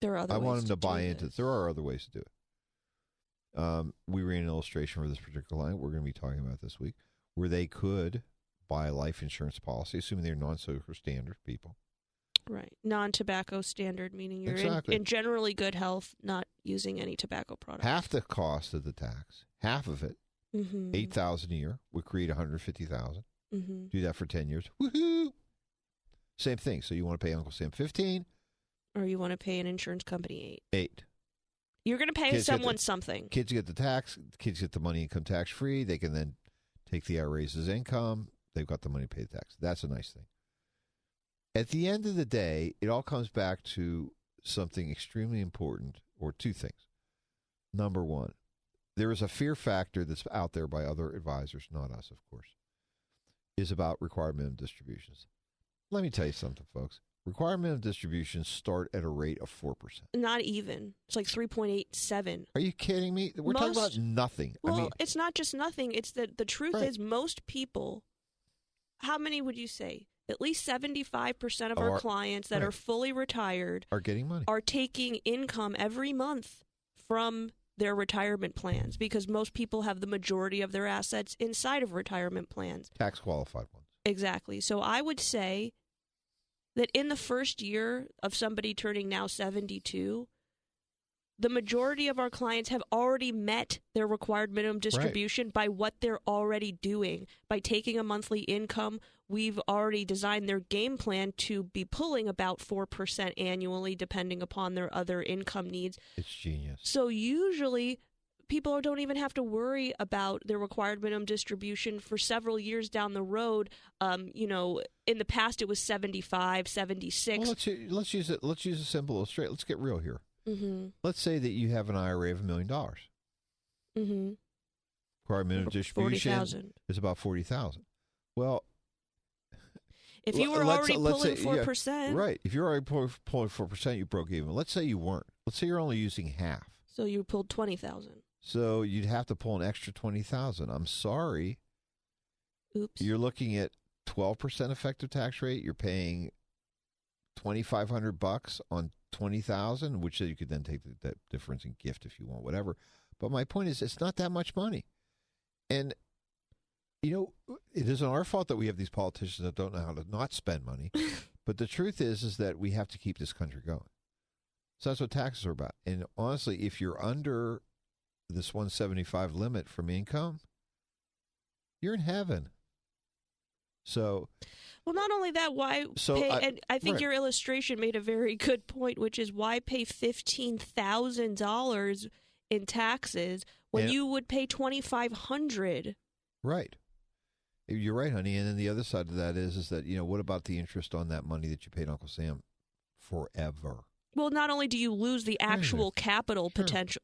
There are other ways
I want them to buy
do
into
this.
it. There are other ways to do it. We ran an illustration for this particular line we're going to be talking about this week, where they could buy a life insurance policy, assuming they're non-social standard people.
Right. Non-tobacco standard, meaning you're
Exactly.
in generally good health, not using any tobacco products.
Half the cost of the tax, half of it,
Mm-hmm.
$8,000 a year, would create $150,000.
Mm-hmm.
Do that for 10 years. Woohoo! Same thing. So you want to pay Uncle Sam 15,
Or you want to pay an insurance company
8.
8. You're going to pay
Kids get
someone
the-
something.
Kids get the tax. Kids get the money income tax free. They can then take the IRAs as income. They've got the money to pay the tax. That's a nice thing. At the end of the day, it all comes back to something extremely important, or two things. Number one, there is a fear factor that's out there by other advisors, not us, of course, is about required minimum distributions. Let me tell you something, folks. Required minimum distributions start at a rate of 4%.
Not even. It's like 3.87.
Are you kidding me? We're talking about
Most-
nothing.
Well,
I mean,
it's not just nothing. It's that the truth
Right.
is most people, how many would you say? At least 75% of
Of
our
our-
clients that
right.
are fully retired
are getting money.
are taking income every month from their retirement plans, because most people have the majority of their assets inside of retirement plans.
Tax qualified ones.
Exactly. So I would say that in the first year of somebody turning now 72, the majority of our clients have already met their required minimum distribution by what they're already doing. By taking a monthly income, we've already designed their game plan to be pulling about 4% annually, depending upon their other income needs.
It's genius.
So usually people don't even have to worry about their required minimum distribution for several years down the road. In the past it was 75, 76.
Well, let's use it. Let's use a simple illustration. Let's get real here.
Mm-hmm.
Let's say that you have an IRA of $1 million.
Mm-hmm.
Required minimum distribution
40,000.
is about 40,000. Well,
If you were
let's
already
say-
pulling
yeah,
4%,
right. If you're already pulling 4%, you broke even. Let's say you weren't. Let's say you're only using half.
so you pulled 20,000.
So you'd have to pull an extra 20,000. I'm sorry.
Oops.
You're looking at 12% effective tax rate. You're paying $2,500 on 20,000, which you could then take that difference and gift if you want, whatever. But my point is, it's not that much money. And, it isn't our fault that we have these politicians that don't know how to not spend money. But the truth is that we have to keep this country going. So that's what taxes are about. And honestly, if you're under this 175 limit from income, you're in heaven. So,
Well, not only that, why
So
pay?
I-
And I think
right.
your illustration made a very good point, which is why pay $15,000 in taxes when
And-
you would pay $2,500.
right. You're right, honey. And then the other side of that is that, what about the interest on that money that you paid Uncle Sam forever?
Well, not only do you lose the actual capital
Sure.
potential,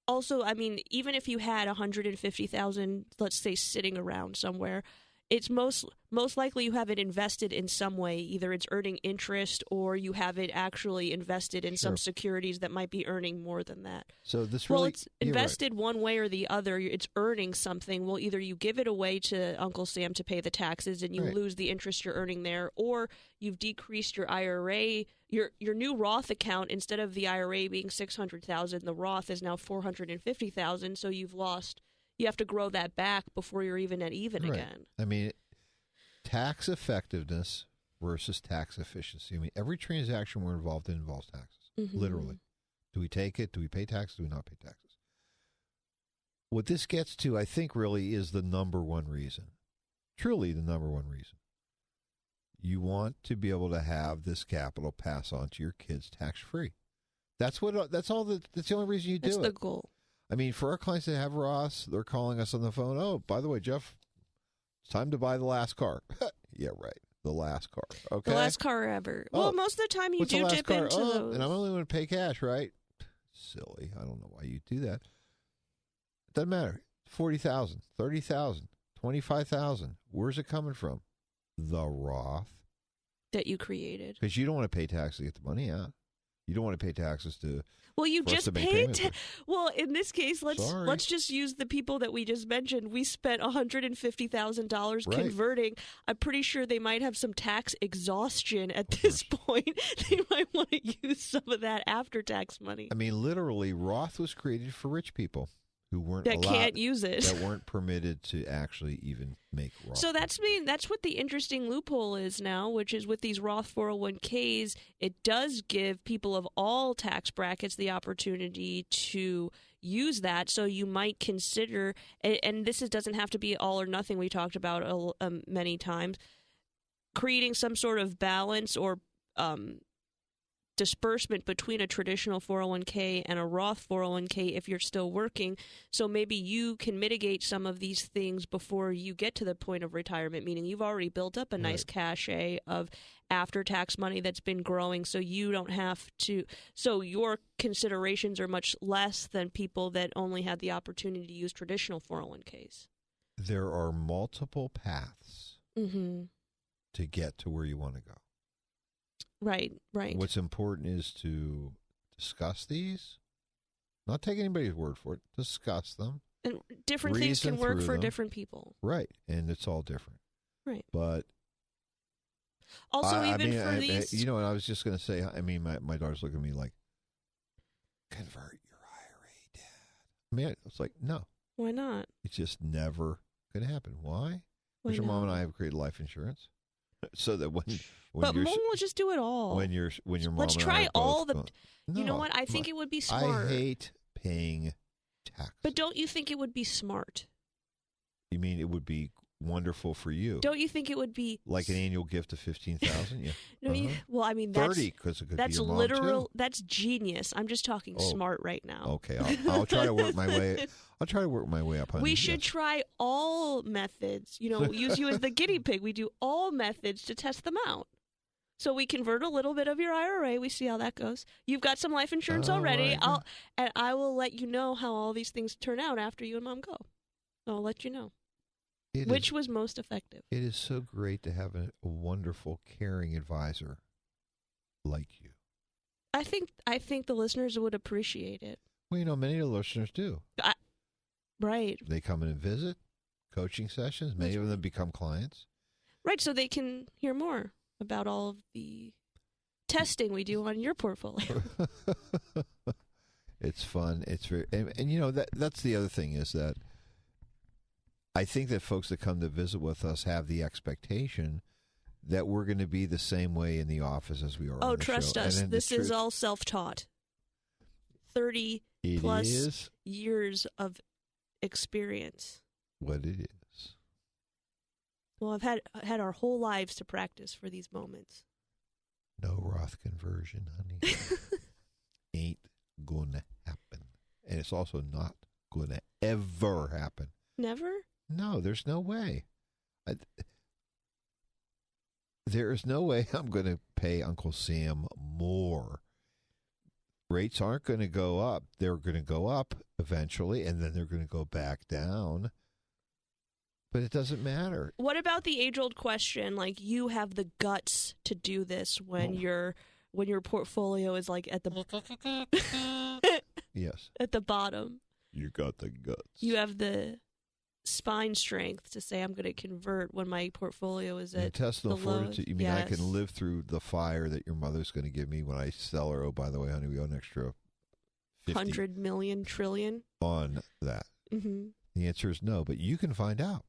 also, I mean, even if you had $150,000, let's say, sitting around somewhere, it's most likely you have it invested in some way. Either it's earning interest or you have it actually invested in some
Sure.
securities that might be earning more than that.
So this
Well,
really,
it's
you're right.
invested one way or the other. It's earning something. Well, either you give it away to Uncle Sam to pay the taxes and you
Right.
lose the interest you're earning there, or you've decreased your IRA. Your new Roth account, instead of the IRA being $600,000, the Roth is now $450,000. So you have to grow that back before you're even at even
Right.
again.
I mean, tax effectiveness versus tax efficiency. I mean, every transaction we're involved in involves taxes,
Mhm.
literally. Do we take it? Do we pay taxes? Do we not pay taxes? What this gets to, I think, really is the number one reason, truly the number one reason. You want to be able to have this capital pass on to your kids tax-free. That's the only reason you do
That's
it.
the goal.
I mean, for our clients that have Roths, they're calling us on the phone. Oh, by the way, Jeff, it's time to buy the last car. Yeah, right. The last car. Okay.
The last car ever.
Oh,
Well, most of the time you
What's the
do
last
dip
car?
into
Oh,
those.
and I'm only going to pay cash, right? silly. I don't know why you do that. It doesn't matter. 40,000, 30,000, 25,000. Where's it coming from? The Roth.
That you created.
Because you don't want to pay taxes to get the money out. You don't want to pay taxes to.
Well, you just paid. Well, in this case,
Sorry.
let's just use the people that we just mentioned. We spent $150,000
Right.
converting. I'm pretty sure they might have some tax exhaustion at this point. They might want to use some of that after-tax money.
I mean, literally, Roth was created for rich people who weren't
that
allowed,
can't use it.
that weren't permitted to actually even make Roth.
So that's what the interesting loophole is now, which is with these Roth 401ks, it does give people of all tax brackets the opportunity to use that. So you might consider, and this doesn't have to be all or nothing, we talked about many times, creating some sort of balance or disbursement between a traditional 401k and a Roth 401k if you're still working. So maybe you can mitigate some of these things before you get to the point of retirement, meaning you've already built up a nice cachet of after-tax money that's been growing, so you don't have to. So your considerations are much less than people that only had the opportunity to use traditional 401ks.
There are multiple paths to get to where you want to go.
Right.
What's important is to discuss these, not take anybody's word for it, discuss them.
And different things can work for
them.
different people.
Right, and it's all different.
Right.
But
also, for these...
You know what, I was just going to say, I mean, my daughter's looking at me like, convert your IRA, Dad. I mean, it's like, no.
Why not?
It's just never going to happen. Why?
Why
Because your mom
not?
and I have created life insurance. So that when
but
you're,
we'll just do it all.
when your mom
Let's
and
try
I are
all
both
the. You know what? I think it would be smart.
I hate paying tax.
But don't you think it would be smart?
You mean it would be wonderful for you?
Don't you think it would be
Like an annual gift of 15,000? Yeah.
No, well, I mean that's
30 because it could
that's
be your mom
literal.
too.
That's genius. I'm just talking smart right now.
Okay, I'll try to work my way. I'll try to work my way up. Honey.
We should try all methods. Use you as the guinea pig. We do all methods to test them out. So we convert a little bit of your IRA. We see how that goes. You've got some life insurance already.
Right.
I will let you know how all these things turn out after you and Mom go. I'll let you know which was most effective.
It is so great to have a wonderful, caring advisor like you.
I think the listeners would appreciate it.
Well, many of the listeners do.
Right.
They come in and visit, coaching sessions. Many of them become clients.
Right, so they can hear more about all of the testing we do on your portfolio.
It's fun. It's very, and that's the other thing is that I think that folks that come to visit with us have the expectation that we're going to be the same way in the office as we are.
Oh,
on the
trust
show.
us.
And
This is all self-taught. 30 plus years of experience.
What it is.
Well, I've had our whole lives to practice for these moments.
No Roth conversion, honey. Ain't gonna happen. And it's also not gonna ever happen.
Never?
No, there's no way. There is no way I'm going to pay Uncle Sam more. Rates aren't going to go up. They're going to go up eventually, and then they're going to go back down. But it doesn't matter.
What about the age-old question, like you have the guts to do this when your portfolio is like at the
Yes.
at the bottom?
You got the guts.
You have the spine strength to say I'm going to convert when my portfolio is at
intestinal
the lows.
fortitude. You mean I can live through the fire that your mother's going to give me when I sell her? Oh, by the way, honey, we owe an extra
100 million trillion
on that.
Mm-hmm.
The answer is no, but you can find out.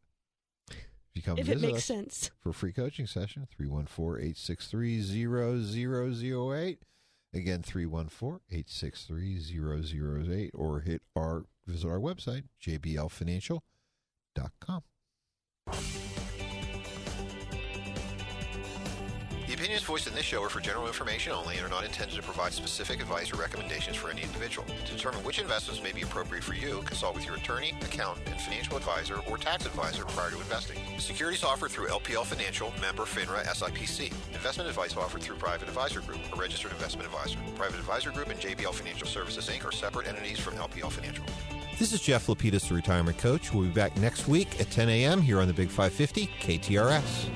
If you come
if
visit
it makes
us
sense.
for a free coaching session, 314-863-0008. Again, 314-863-0008, or visit our website, jblfinancial.com.
The opinions voiced in this show are for general information only and are not intended to provide specific advice or recommendations for any individual. To determine which investments may be appropriate for you, consult with your attorney, accountant, and financial advisor or tax advisor prior to investing. Securities offered through LPL Financial, member FINRA SIPC. Investment advice offered through Private Advisor Group, a registered investment advisor. Private Advisor Group and JBL Financial Services, Inc. are separate entities from LPL Financial.
This is Jeff Lapidus, the Retirement Coach. We'll be back next week at 10 a.m. here on the Big 550 KTRS.